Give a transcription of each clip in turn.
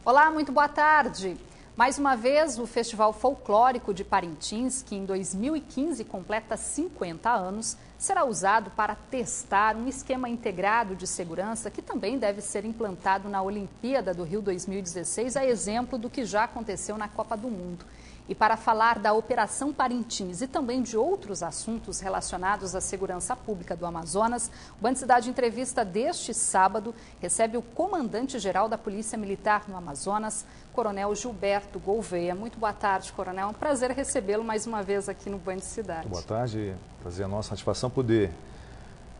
Olá, muito boa tarde. Mais uma vez, o Festival Folclórico de Parintins, que em 2015 completa 50 anos, será usado para testar um esquema integrado de segurança que também deve ser implantado na Olimpíada do Rio 2016, a exemplo do que já aconteceu na Copa do Mundo. E para falar da Operação Parintins e também de outros assuntos relacionados à segurança pública do Amazonas, o Band Cidade Entrevista deste sábado recebe o comandante-geral da Polícia Militar no Amazonas, Coronel Gilberto Gouveia. Muito boa tarde, Coronel. É um prazer recebê-lo mais uma vez aqui no Band Cidade. Boa tarde. Prazer a nossa satisfação poder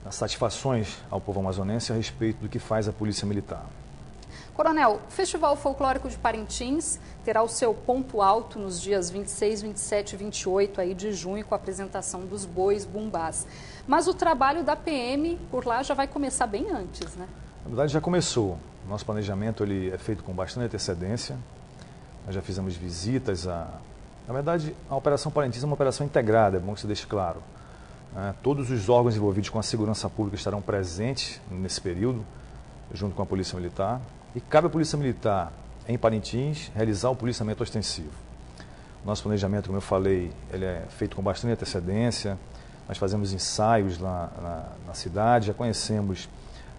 dar satisfações ao povo amazonense a respeito do que faz a Polícia Militar. Coronel, o Festival Folclórico de Parintins terá o seu ponto alto nos dias 26, 27 e 28 aí de junho, com a apresentação dos bois bumbás. Mas o trabalho da PM por lá já vai começar bem antes, né? Na verdade, já começou. O nosso planejamento ele é feito com bastante antecedência. Nós já fizemos visitas a... Na verdade, a Operação Parintins é uma operação integrada, é bom que se deixe claro. Todos os órgãos envolvidos com a segurança pública estarão presentes nesse período, junto com a Polícia Militar. E cabe à Polícia Militar, em Parintins, realizar o policiamento ostensivo. Nosso planejamento, como eu falei, ele é feito com bastante antecedência. Nós fazemos ensaios lá na cidade, já conhecemos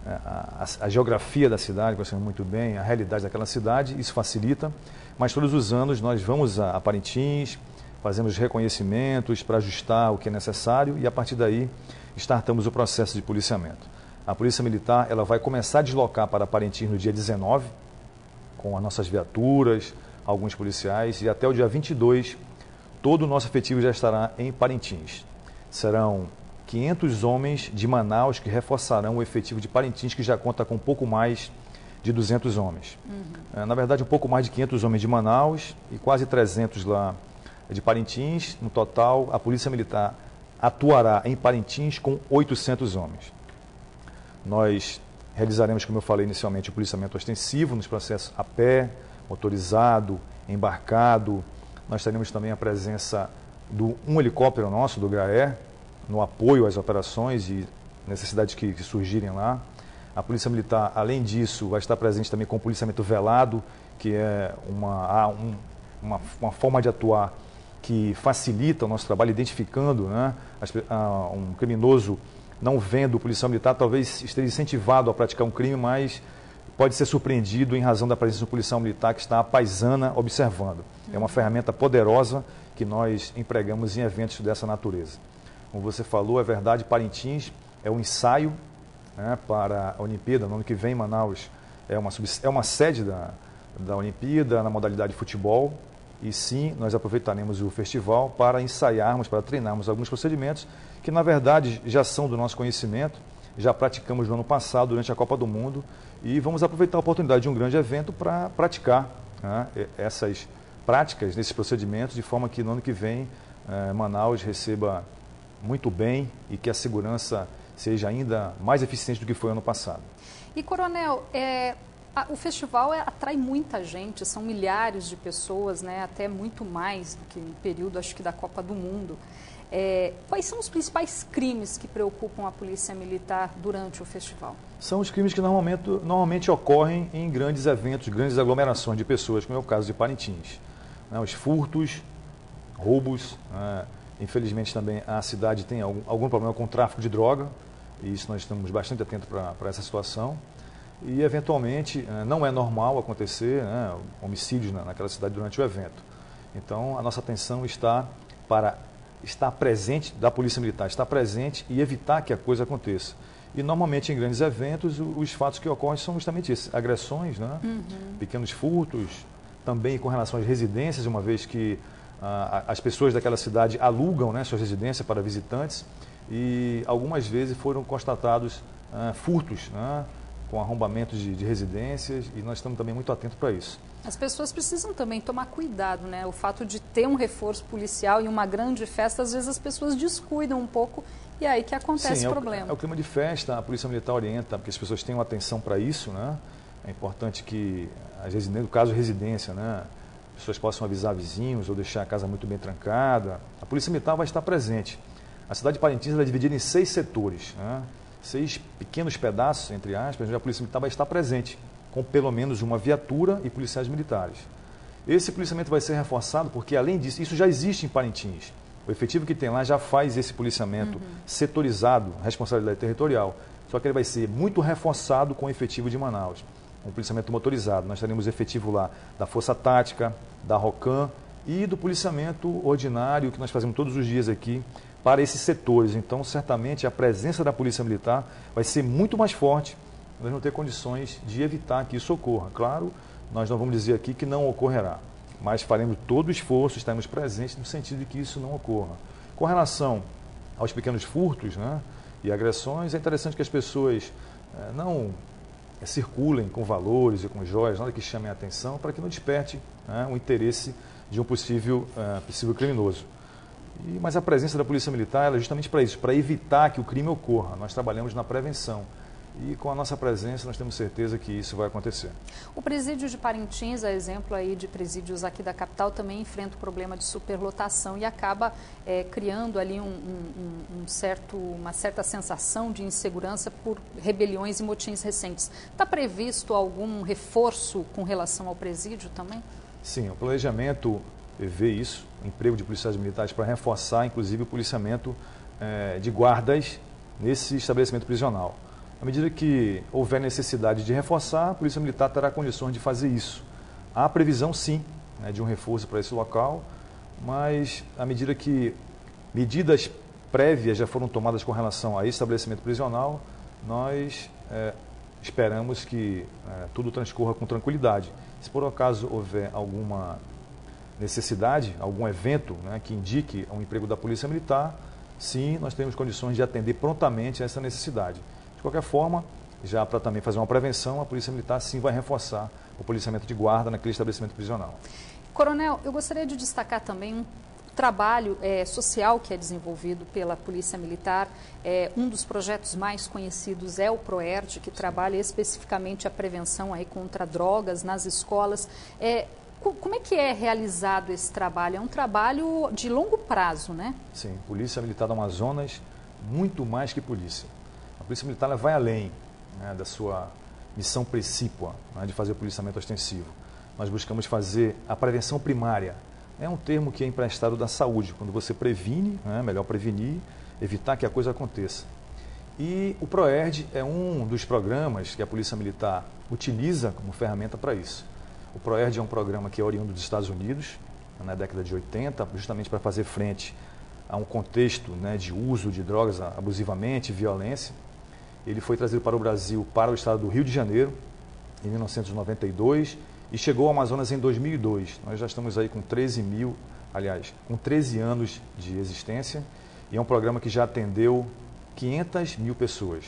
a geografia da cidade, conhecemos muito bem a realidade daquela cidade, isso facilita. Mas todos os anos nós vamos a Parintins, fazemos reconhecimentos para ajustar o que é necessário e a partir daí startamos o processo de policiamento. A Polícia Militar ela vai começar a deslocar para Parintins no dia 19, com as nossas viaturas, alguns policiais, e até o dia 22, todo o nosso efetivo já estará em Parintins. Serão 500 homens de Manaus que reforçarão o efetivo de Parintins, que já conta com um pouco mais de 200 homens. Na verdade, um pouco mais de 500 homens de Manaus e quase 300 lá de Parintins. No total, a Polícia Militar atuará em Parintins com 800 homens. Nós realizaremos, como eu falei inicialmente, o policiamento ostensivo nos processos a pé, motorizado, embarcado. Nós teremos também a presença de um helicóptero nosso, do GRAER, no apoio às operações e necessidades que surgirem lá. A Polícia Militar, além disso, vai estar presente também com o policiamento velado, que é uma forma de atuar que facilita o nosso trabalho, identificando, né, um criminoso. Não vendo o policial militar, talvez esteja incentivado a praticar um crime, mas pode ser surpreendido em razão da presença do policial militar que está à paisana observando. É uma ferramenta poderosa que nós empregamos em eventos dessa natureza. Como você falou, é verdade, Parintins é um ensaio, né, para a Olimpíada. No ano que vem, Manaus é uma sede da Olimpíada na modalidade de futebol. E sim, nós aproveitaremos o festival para ensaiarmos, para treinarmos alguns procedimentos que, na verdade, já são do nosso conhecimento, já praticamos no ano passado, durante a Copa do Mundo, e vamos aproveitar a oportunidade de um grande evento para praticar, né, essas práticas, nesses procedimentos, de forma que no ano que vem Manaus receba muito bem e que a segurança seja ainda mais eficiente do que foi ano passado. E, Coronel, o festival atrai muita gente, são milhares de pessoas, né, até muito mais do que no período, acho que, da Copa do Mundo. Quais são os principais crimes que preocupam a Polícia Militar durante o festival? São os crimes que normalmente ocorrem em grandes eventos, grandes aglomerações de pessoas, como é o caso de Parintins. Os furtos, roubos, infelizmente também a cidade tem algum problema com o tráfico de droga, e isso nós estamos bastante atentos para essa situação. E, eventualmente, não é normal acontecer, né, homicídios naquela cidade durante o evento. Então, a nossa atenção está para estar presente, da Polícia Militar, estar presente e evitar que a coisa aconteça. E, normalmente, em grandes eventos, os fatos que ocorrem são justamente esses, agressões, né, pequenos furtos, também com relação às residências, uma vez que as pessoas daquela cidade alugam, né, suas residências para visitantes, e algumas vezes foram constatados furtos, né, com arrombamentos de residências, e nós estamos também muito atentos para isso. As pessoas precisam também tomar cuidado, né? O fato de ter um reforço policial em uma grande festa, às vezes as pessoas descuidam um pouco e é aí que acontece o problema. É o clima de festa, a Polícia Militar orienta que as pessoas tenham atenção para isso, né? É importante que, no caso de residência, né, as pessoas possam avisar vizinhos ou deixar a casa muito bem trancada. A Polícia Militar vai estar presente. A cidade de Parintins é dividida em 6 setores, né? 6 pequenos pedaços, entre aspas, onde a Polícia Militar vai estar presente, com pelo menos uma viatura e policiais militares. Esse policiamento vai ser reforçado porque, além disso, isso já existe em Parintins. O efetivo que tem lá já faz esse policiamento setorizado, responsabilidade territorial. Só que ele vai ser muito reforçado com o efetivo de Manaus. Um policiamento motorizado. Nós teremos efetivo lá da Força Tática, da ROCAM e do policiamento ordinário que nós fazemos todos os dias aqui para esses setores. Então, certamente, a presença da Polícia Militar vai ser muito mais forte. Nós vamos ter condições de evitar que isso ocorra. Claro, nós não vamos dizer aqui que não ocorrerá, mas faremos todo o esforço, estaremos presentes no sentido de que isso não ocorra. Com relação aos pequenos furtos, né, e agressões, é interessante que as pessoas não circulem com valores e com joias, nada que chame a atenção, para que não desperte o interesse de um possível criminoso. Mas a presença da Polícia Militar é justamente para isso, para evitar que o crime ocorra. Nós trabalhamos na prevenção. E com a nossa presença, nós temos certeza que isso vai acontecer. O presídio de Parintins, a exemplo aí de presídios aqui da capital, também enfrenta o problema de superlotação e acaba criando ali uma certa sensação de insegurança por rebeliões e motins recentes. Está previsto algum reforço com relação ao presídio também? Sim, o planejamento vê isso, o emprego de policiais militares para reforçar, inclusive, o policiamento de guardas nesse estabelecimento prisional. À medida que houver necessidade de reforçar, a Polícia Militar terá condições de fazer isso. Há previsão, sim, de um reforço para esse local, mas à medida que medidas prévias já foram tomadas com relação a esse estabelecimento prisional, nós esperamos que tudo transcorra com tranquilidade. Se por acaso houver alguma necessidade, algum evento que indique um emprego da Polícia Militar, sim, nós temos condições de atender prontamente a essa necessidade. De qualquer forma, já para também fazer uma prevenção, a Polícia Militar sim vai reforçar o policiamento de guarda naquele estabelecimento prisional. Coronel, eu gostaria de destacar também um trabalho social que é desenvolvido pela Polícia Militar. Um dos projetos mais conhecidos é o PROERD, que trabalha especificamente a prevenção aí contra drogas nas escolas. Como é que é realizado esse trabalho? É um trabalho de longo prazo, né? Sim, Polícia Militar do Amazonas, muito mais que polícia. A Polícia Militar vai além da sua missão precípua, de fazer o policiamento ostensivo. Nós buscamos fazer a prevenção primária. É um termo que é emprestado da saúde, quando você previne, melhor prevenir, evitar que a coisa aconteça. E o PROERD é um dos programas que a Polícia Militar utiliza como ferramenta para isso. O PROERD é um programa que é oriundo dos Estados Unidos, na década de 80, justamente para fazer frente a um contexto de uso de drogas abusivamente, violência. Ele foi trazido para o Brasil, para o estado do Rio de Janeiro, em 1992, e chegou ao Amazonas em 2002. Nós já estamos aí com 13 anos de existência, e é um programa que já atendeu 500 mil pessoas,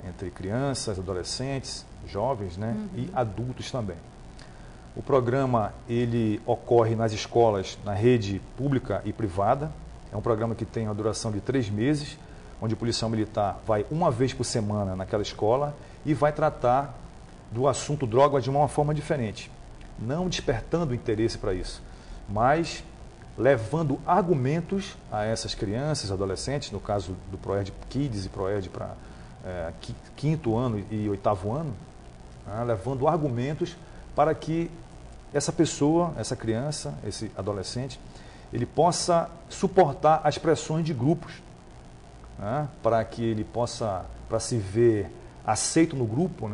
entre crianças, adolescentes, jovens e adultos também. O programa ele ocorre nas escolas, na rede pública e privada. É um programa que tem uma duração de 3 meses, onde o policial militar vai uma vez por semana naquela escola e vai tratar do assunto droga de uma forma diferente, não despertando interesse para isso, mas levando argumentos a essas crianças, adolescentes, no caso do PROERD Kids e PROERD para 5º ano e 8º ano, levando argumentos para que essa pessoa, essa criança, esse adolescente, ele possa suportar as pressões de grupos, para que ele possa, para se ver aceito no grupo,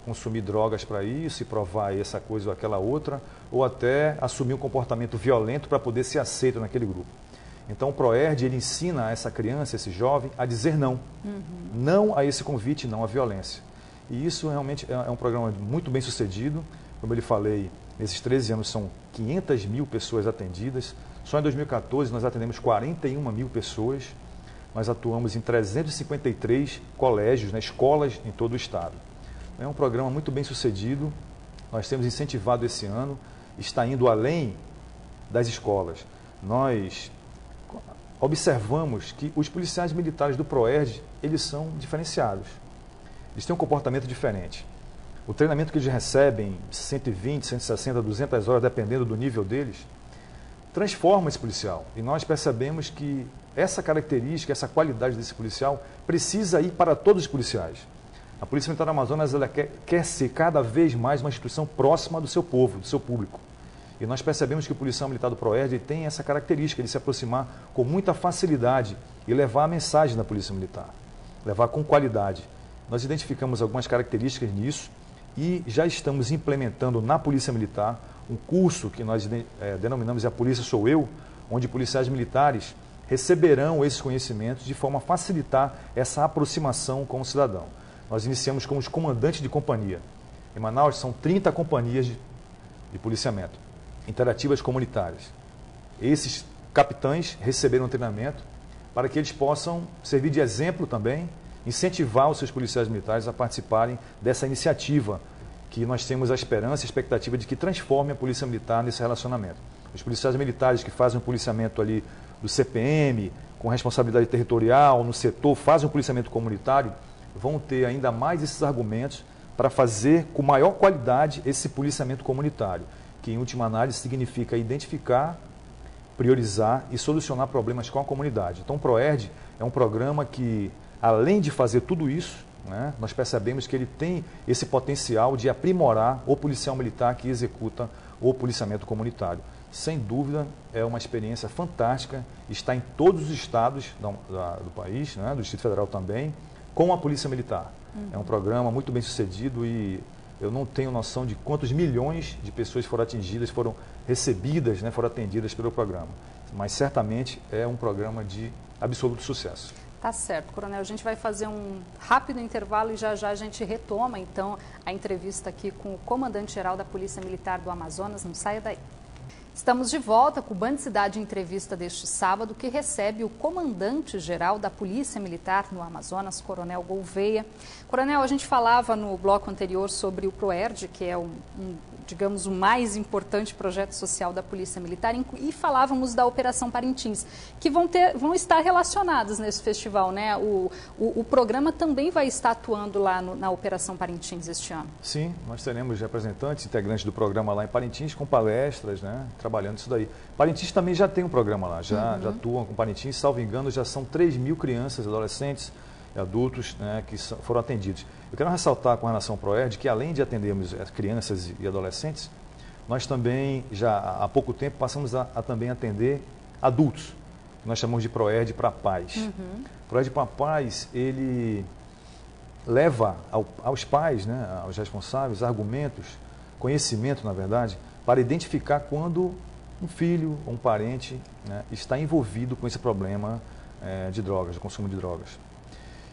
consumir drogas para isso e provar essa coisa ou aquela outra, ou até assumir um comportamento violento para poder ser aceito naquele grupo. Então o PROERD, ele ensina essa criança, esse jovem, a dizer não. Não a esse convite, não à violência. E isso realmente é um programa muito bem sucedido. Como eu lhe falei, nesses 13 anos são 500 mil pessoas atendidas. Só em 2014 nós atendemos 41 mil pessoas. Nós atuamos em 353 colégios, escolas em todo o estado. É um programa muito bem sucedido. Nós temos incentivado esse ano, está indo além das escolas. Nós observamos que os policiais militares do PROERD, eles são diferenciados. Eles têm um comportamento diferente. O treinamento que eles recebem, 120, 160, 200 horas, dependendo do nível deles, transforma esse policial. E nós percebemos que essa característica, essa qualidade desse policial precisa ir para todos os policiais. A Polícia Militar do Amazonas ela quer ser cada vez mais uma instituição próxima do seu povo, do seu público. E nós percebemos que o policial militar do PROERD tem essa característica de se aproximar com muita facilidade e levar a mensagem da Polícia Militar, levar com qualidade. Nós identificamos algumas características nisso e já estamos implementando na Polícia Militar um curso que nós denominamos A Polícia Sou Eu, onde policiais militares receberão esses conhecimentos de forma a facilitar essa aproximação com o cidadão. Nós iniciamos com os comandantes de companhia. Em Manaus são 30 companhias de policiamento, interativas comunitárias. Esses capitães receberam treinamento para que eles possam servir de exemplo também, incentivar os seus policiais militares a participarem dessa iniciativa que nós temos a esperança e a expectativa de que transforme a Polícia Militar nesse relacionamento. Os policiais militares que fazem o policiamento ali do CPM, com responsabilidade territorial, no setor, fazem um policiamento comunitário, vão ter ainda mais esses argumentos para fazer com maior qualidade esse policiamento comunitário, que em última análise significa identificar, priorizar e solucionar problemas com a comunidade. Então o PROERD é um programa que, além de fazer tudo isso, né, nós percebemos que ele tem esse potencial de aprimorar o policial militar que executa o policiamento comunitário. Sem dúvida, é uma experiência fantástica, está em todos os estados do país, né, do Distrito Federal também, com a Polícia Militar. É um programa muito bem sucedido e eu não tenho noção de quantos milhões de pessoas foram atingidas, foram recebidas, né, foram atendidas pelo programa. Mas certamente é um programa de absoluto sucesso. Tá certo, Coronel. A gente vai fazer um rápido intervalo e já a gente retoma, então, a entrevista aqui com o comandante-geral da Polícia Militar do Amazonas. Não saia daí. Estamos de volta com o Band Cidade Entrevista deste sábado, que recebe o comandante-geral da Polícia Militar no Amazonas, Coronel Gouveia. Coronel, a gente falava no bloco anterior sobre o PROERD, que é digamos, o mais importante projeto social da Polícia Militar, e falávamos da Operação Parintins, que vão estar relacionadas nesse festival, né? O programa também vai estar atuando lá na Operação Parintins este ano. Sim, nós teremos representantes, integrantes do programa lá em Parintins, com palestras, né? Trabalhando isso daí. Parintins também já tem um programa lá, já atuam com Parintins, salvo engano, já são 3.000 crianças, adolescentes e adultos, né, que foram atendidos. Eu quero ressaltar com relação ao PROERD que, além de atendermos as crianças e adolescentes, nós também, já há pouco tempo, passamos a também atender adultos, que nós chamamos de PROERD para Paz. O PROERD para Paz, ele leva aos pais, né, aos responsáveis, argumentos, conhecimento, na verdade, para identificar quando um filho ou um parente, né, está envolvido com esse problema de drogas, de consumo de drogas.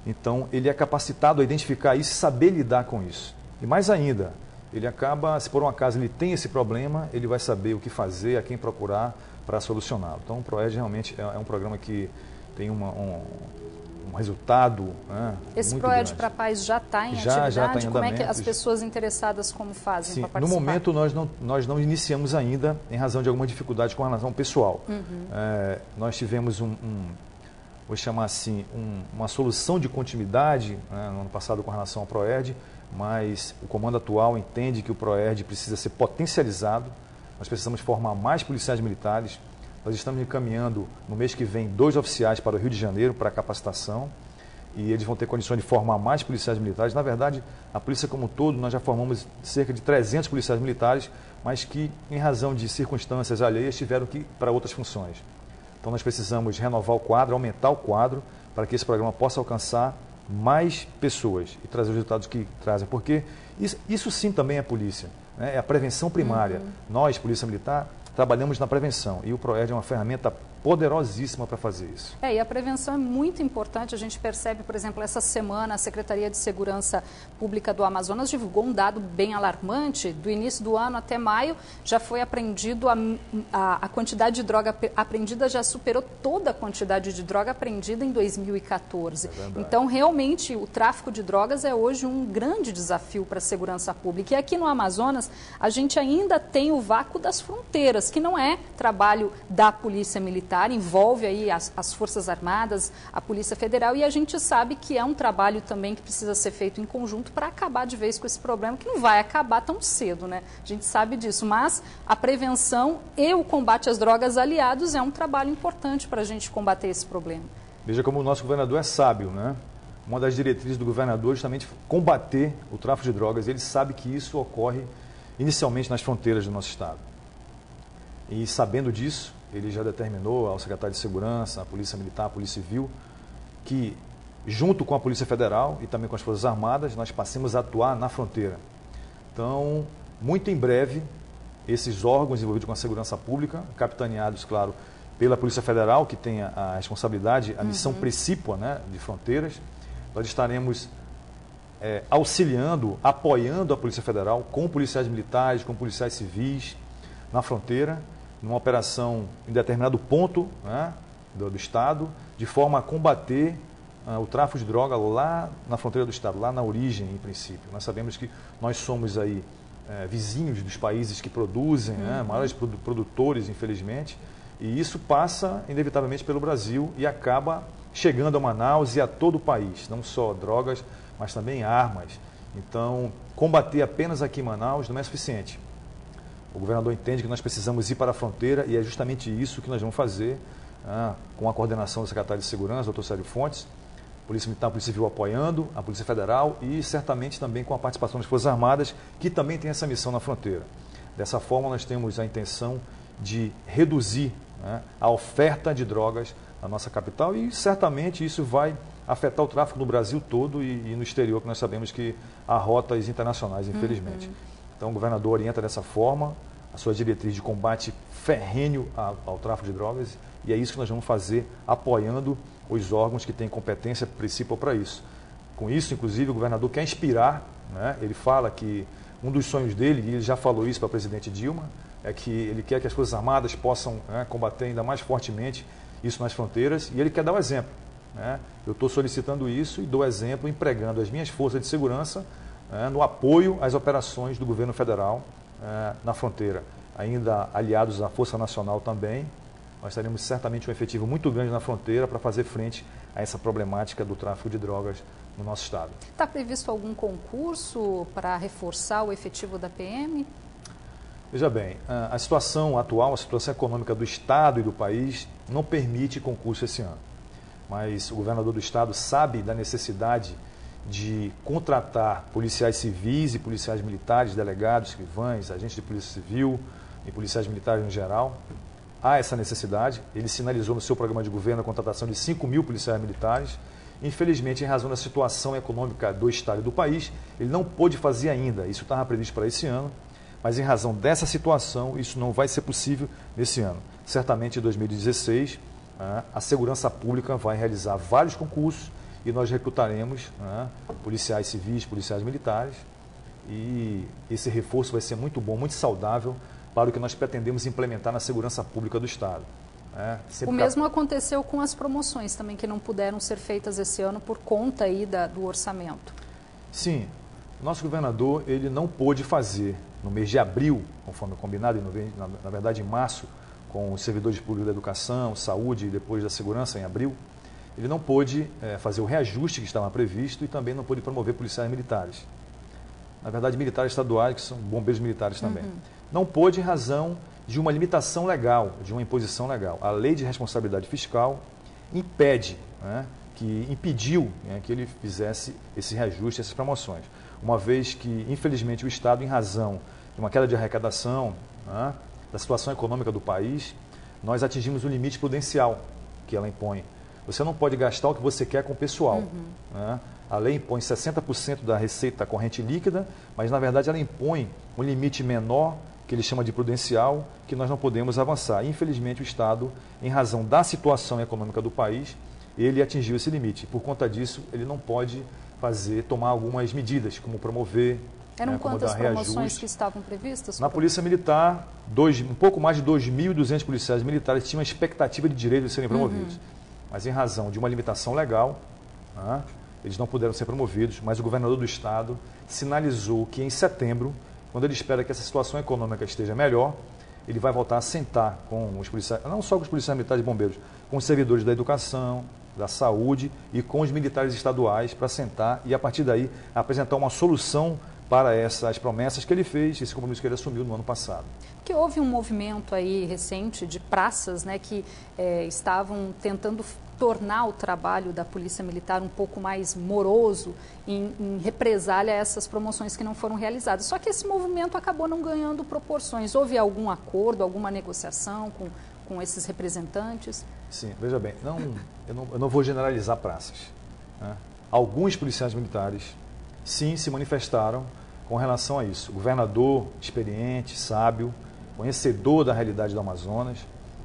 Então, ele é capacitado a identificar isso e saber lidar com isso. E mais ainda, ele acaba, se por um acaso ele tem esse problema, ele vai saber o que fazer, a quem procurar para solucioná-lo. Então, o PROERD realmente é um programa que tem um resultado, né, esse muito PROERD grande. para Paz já está em atividade? Já está em andamento. Como é que as pessoas interessadas como fazem para participar? No momento, nós não iniciamos ainda, em razão de alguma dificuldade com relação ao pessoal. Nós tivemos vou chamar assim, uma solução de continuidade, né, no ano passado com relação ao PROERD, mas o comando atual entende que o PROERD precisa ser potencializado, nós precisamos formar mais policiais militares, nós estamos encaminhando no mês que vem 2 oficiais para o Rio de Janeiro para capacitação e eles vão ter condições de formar mais policiais militares. Na verdade, a polícia como um todo, nós já formamos cerca de 300 policiais militares, mas que, em razão de circunstâncias alheias, tiveram que ir para outras funções. Então, nós precisamos renovar o quadro, aumentar o quadro, para que esse programa possa alcançar mais pessoas e trazer os resultados que trazem. Porque isso sim também é polícia, né? É a prevenção primária. Nós, Polícia Militar, trabalhamos na prevenção e o PROERD é uma ferramenta poderosíssima para fazer isso. E a prevenção é muito importante. A gente percebe, por exemplo, essa semana a Secretaria de Segurança Pública do Amazonas divulgou um dado bem alarmante. Do início do ano até maio já foi apreendido a quantidade de droga apreendida já superou toda a quantidade de droga apreendida em 2014. Então, realmente, o tráfico de drogas é hoje um grande desafio para a segurança pública. E aqui no Amazonas, a gente ainda tem o vácuo das fronteiras, que não é trabalho da Polícia Militar, envolve aí as Forças Armadas, a Polícia Federal, e a gente sabe que é um trabalho também que precisa ser feito em conjunto para acabar de vez com esse problema, que não vai acabar tão cedo, né? A gente sabe disso, mas a prevenção e o combate às drogas aliados é um trabalho importante para a gente combater esse problema. Veja como o nosso governador é sábio, né? uma das diretrizes do governador é justamente combater o tráfico de drogas. Ele sabe que isso ocorre inicialmente nas fronteiras do nosso estado. E sabendo disso, ele já determinou ao secretário de Segurança, à Polícia Militar, à Polícia Civil, que junto com a Polícia Federal e também com as Forças Armadas, nós passemos a atuar na fronteira. Então, muito em breve, esses órgãos envolvidos com a segurança pública, capitaneados, claro, pela Polícia Federal, que tem a responsabilidade, a missão precípua, né, de fronteiras, nós estaremos auxiliando, apoiando a Polícia Federal com policiais militares, com policiais civis na fronteira, numa operação em determinado ponto, né, do estado, de forma a combater o tráfico de droga lá na fronteira do estado, lá na origem, em princípio. Nós sabemos que nós somos aí vizinhos dos países que produzem, né, maiores produtores, infelizmente, e isso passa inevitavelmente pelo Brasil e acaba chegando a Manaus e a todo o país, não só drogas, mas também armas. Então, combater apenas aqui em Manaus não é suficiente. O governador entende que nós precisamos ir para a fronteira e é justamente isso que nós vamos fazer, com a coordenação do secretário de Segurança, doutor Sérgio Fontes, Polícia Militar, Polícia Civil apoiando, a Polícia Federal e certamente também com a participação das Forças Armadas, que também tem essa missão na fronteira. Dessa forma, nós temos a intenção de reduzir, né, a oferta de drogas na nossa capital e certamente isso vai afetar o tráfico no Brasil todo e no exterior, que nós sabemos que há rotas internacionais, infelizmente. Então, o governador orienta dessa forma a sua diretriz de combate ferrenho ao tráfico de drogas e é isso que nós vamos fazer, apoiando os órgãos que têm competência principal para isso. Com isso, inclusive, o governador quer inspirar, né? Ele fala que um dos sonhos dele, e ele já falou isso para a presidente Dilma, é que ele quer que as Forças Armadas possam, né, combater ainda mais fortemente isso nas fronteiras, e ele quer dar o exemplo, né? Eu estou solicitando isso e dou exemplo empregando as minhas forças de segurança, no apoio às operações do governo federal na fronteira. Ainda aliados à Força Nacional também, nós teremos certamente um efetivo muito grande na fronteira para fazer frente a essa problemática do tráfico de drogas no nosso estado. Está previsto algum concurso para reforçar o efetivo da PM? Veja bem, a situação atual, a situação econômica do estado e do país não permite concurso esse ano. Mas o governador do estado sabe da necessidade de contratar policiais civis e policiais militares, delegados, escrivães, agentes de polícia civil e policiais militares no geral. Há essa necessidade. Ele sinalizou no seu programa de governo a contratação de 5.000 policiais militares. Infelizmente, em razão da situação econômica do estado e do país, ele não pôde fazer ainda. Isso estava previsto para esse ano, mas em razão dessa situação, isso não vai ser possível nesse ano. Certamente em 2016, a segurança pública vai realizar vários concursos e nós recrutaremos policiais civis, policiais militares e esse reforço vai ser muito bom, muito saudável para o que nós pretendemos implementar na segurança pública do estado. O mesmo aconteceu com as promoções também, que não puderam ser feitas esse ano por conta aí do orçamento. Sim, nosso governador ele não pôde fazer no mês de abril, conforme combinado, na verdade em março, com os servidores públicos da educação, saúde e depois da segurança em abril, ele não pôde fazer o reajuste que estava previsto e também não pôde promover policiais militares. Na verdade, militares estaduais, que são bombeiros militares também. Não pôde em razão de uma limitação legal, de uma imposição legal. A lei de responsabilidade fiscal impede, impediu que ele fizesse esse reajuste, essas promoções. Uma vez que, infelizmente, o Estado, em razão de uma queda de arrecadação, da situação econômica do país, nós atingimos o limite prudencial que ela impõe. Você não pode gastar o que você quer com o pessoal. A lei impõe 60% da receita corrente líquida, mas na verdade ela impõe um limite menor, que ele chama de prudencial, que nós não podemos avançar. Infelizmente o Estado, em razão da situação econômica do país, ele atingiu esse limite. Por conta disso, ele não pode tomar algumas medidas, como promover, Eram quantas promoções que estavam previstas? Na Polícia Militar, um pouco mais de 2.200 policiais militares tinham a expectativa de direito de serem promovidos. Mas em razão de uma limitação legal, eles não puderam ser promovidos, mas o governador do estado sinalizou que em setembro, quando ele espera que essa situação econômica esteja melhor, ele vai voltar a sentar com os policiais, não só com os policiais militares e bombeiros, com os servidores da educação, da saúde e com os militares estaduais para sentar e, a partir daí, apresentar uma solução para essas promessas que ele fez, esse compromisso que ele assumiu no ano passado. Que houve um movimento aí recente de praças, né, que estavam tentando tornar o trabalho da Polícia Militar um pouco mais moroso em represália a essas promoções que não foram realizadas. Só que esse movimento acabou não ganhando proporções. Houve algum acordo, alguma negociação com esses representantes? Sim, veja bem, eu não vou generalizar praças, né? Alguns policiais militares, sim, se manifestaram com relação a isso. O governador, experiente, sábio, conhecedor da realidade do Amazonas,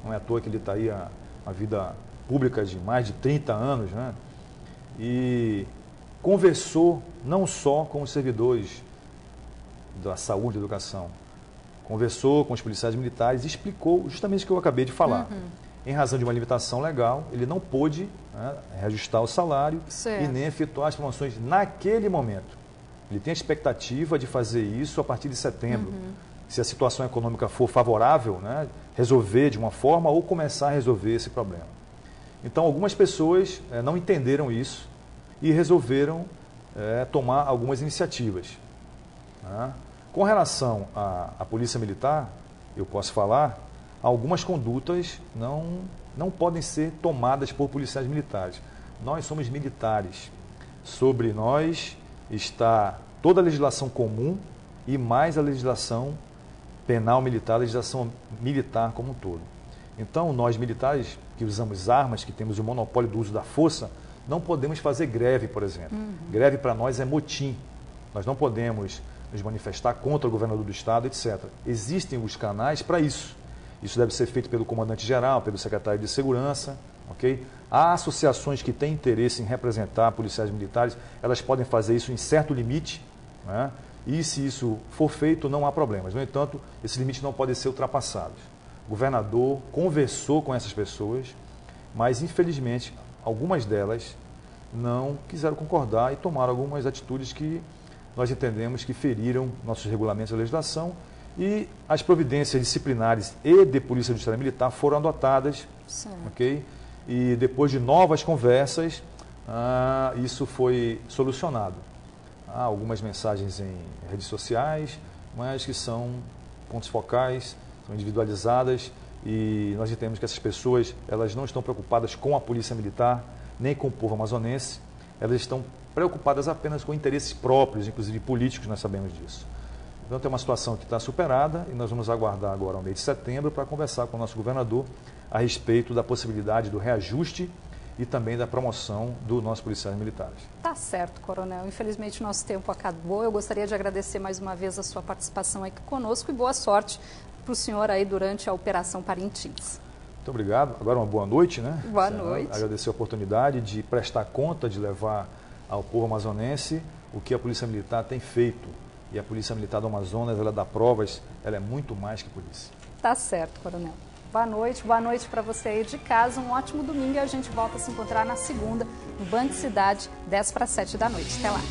não é à toa que ele está aí a vida pública de mais de 30 anos, né? E conversou não só com os servidores da saúde e educação, conversou com os policiais militares e explicou justamente o que eu acabei de falar. Em razão de uma limitação legal, ele não pôde, né, reajustar o salário e nem efetuar as promoções naquele momento. Ele tem a expectativa de fazer isso a partir de setembro. Se a situação econômica for favorável, né, resolver de uma forma ou começar a resolver esse problema. Então, algumas pessoas não entenderam isso e resolveram tomar algumas iniciativas. Né? Com relação à Polícia Militar, eu posso falar, algumas condutas não podem ser tomadas por policiais militares. Nós somos militares. Sobre nós está toda a legislação comum e mais a legislação penal militar, a legislação militar como um todo. Então, nós militares que usamos armas, que temos o monopólio do uso da força, não podemos fazer greve, por exemplo. Greve para nós é motim. Nós não podemos nos manifestar contra o governador do estado, etc. Existem os canais para isso. Isso deve ser feito pelo comandante-geral, pelo secretário de Segurança, ok? Há associações que têm interesse em representar policiais militares, elas podem fazer isso em certo limite, né? E se isso for feito, não há problemas. No entanto, esses limites não podem ser ultrapassados. O governador conversou com essas pessoas, mas infelizmente algumas delas não quiseram concordar e tomaram algumas atitudes que nós entendemos que feriram nossos regulamentos e legislação, e as providências disciplinares e de Polícia Judiciária Militar foram adotadas, ok? E depois de novas conversas, isso foi solucionado. Há algumas mensagens em redes sociais, mas que são pontos focais, são individualizadas, e nós entendemos que essas pessoas, elas não estão preocupadas com a Polícia Militar, nem com o povo amazonense, elas estão preocupadas apenas com interesses próprios, inclusive políticos, nós sabemos disso. Então, tem uma situação que está superada e nós vamos aguardar agora o mês de setembro para conversar com o nosso governador a respeito da possibilidade do reajuste e também da promoção dos nossos policiais militares. Tá certo, coronel. Infelizmente, nosso tempo acabou. Eu gostaria de agradecer mais uma vez a sua participação aqui conosco e boa sorte para o senhor aí durante a Operação Parintins. Muito obrigado. Agora uma boa noite, né? Boa noite. Agradecer a oportunidade de prestar conta, de levar ao povo amazonense o que a Polícia Militar tem feito. E a Polícia Militar do Amazonas, ela dá provas, ela é muito mais que polícia. Tá certo, coronel. Boa noite para você aí de casa, um ótimo domingo e a gente volta a se encontrar na segunda, no Band Cidade, 10 para 7 da noite. Até lá.